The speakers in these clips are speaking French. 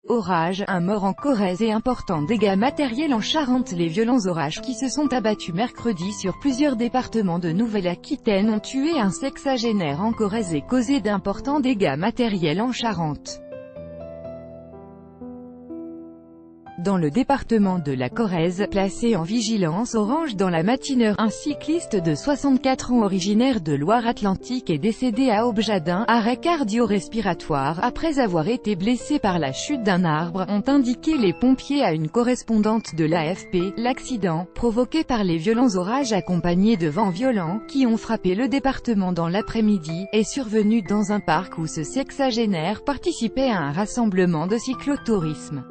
Orage, un mort en Corrèze et importants dégâts matériels en Charente. Les violents orages qui se sont abattus mercredi sur plusieurs départements de Nouvelle-Aquitaine ont tué un sexagénaire en Corrèze et causé d'importants dégâts matériels en Charente. Dans le département de la Corrèze, placé en vigilance orange dans la matinée, un cycliste de 64 ans originaire de Loire-Atlantique est décédé à Aubjadin, arrêt cardio-respiratoire, après avoir été blessé par la chute d'un arbre, ont indiqué les pompiers à une correspondante de l'AFP. L'accident, provoqué par les violents orages accompagnés de vents violents, qui ont frappé le département dans l'après-midi, est survenu dans un parc où ce sexagénaire participait à un rassemblement de cyclotourisme.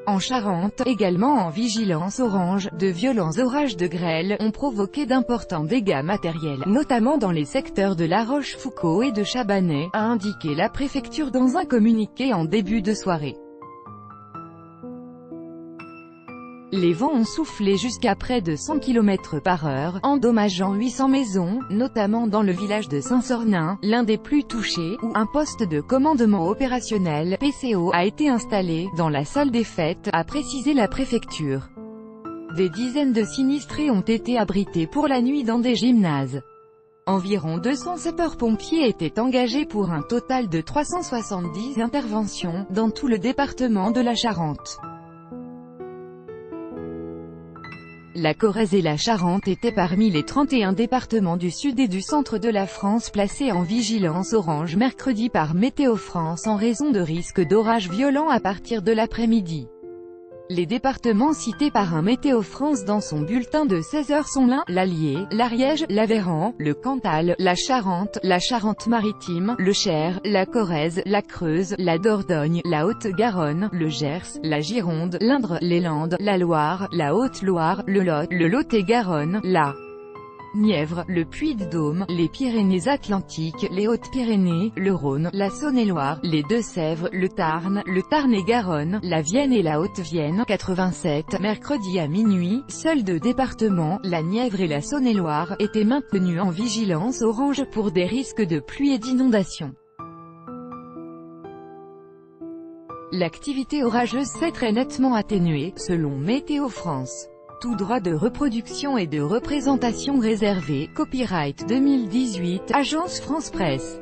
En Charente, également en vigilance orange, de violents orages de grêle ont provoqué d'importants dégâts matériels, notamment dans les secteurs de La Rochefoucauld et de Chabanais, a indiqué la préfecture dans un communiqué en début de soirée. Les vents ont soufflé jusqu'à près de 100 km/h, endommageant 800 maisons, notamment dans le village de Saint-Sornin, l'un des plus touchés, où un poste de commandement opérationnel, PCO, a été installé, dans la salle des fêtes, a précisé la préfecture. Des dizaines de sinistrés ont été abrités pour la nuit dans des gymnases. Environ 200 sapeurs-pompiers étaient engagés pour un total de 370 interventions, dans tout le département de la Charente. La Corrèze et la Charente étaient parmi les 31 départements du sud et du centre de la France placés en vigilance orange mercredi par Météo France en raison de risques d'orages violents à partir de l'après-midi. Les départements cités par un Météo France dans son bulletin de 16 heures sont l'Allier, l'Ariège, l'Aveyron, le Cantal, la Charente-Maritime, le Cher, la Corrèze, la Creuse, la Dordogne, la Haute-Garonne, le Gers, la Gironde, l'Indre, les Landes, la Loire, la Haute-Loire, le Lot-et-Garonne, la Nièvre, le Puy-de-Dôme, les Pyrénées-Atlantiques, les Hautes-Pyrénées, le Rhône, la Saône-et-Loire, les Deux-Sèvres, le Tarn-et-Garonne, la Vienne et la Haute-Vienne. 87. Mercredi à minuit, seuls 2 départements, la Nièvre et la Saône-et-Loire, étaient maintenus en vigilance orange pour des risques de pluie et d'inondation. L'activité orageuse s'est très nettement atténuée, selon Météo France. Tout droit de reproduction et de représentation réservé. Copyright 2018, Agence France Presse.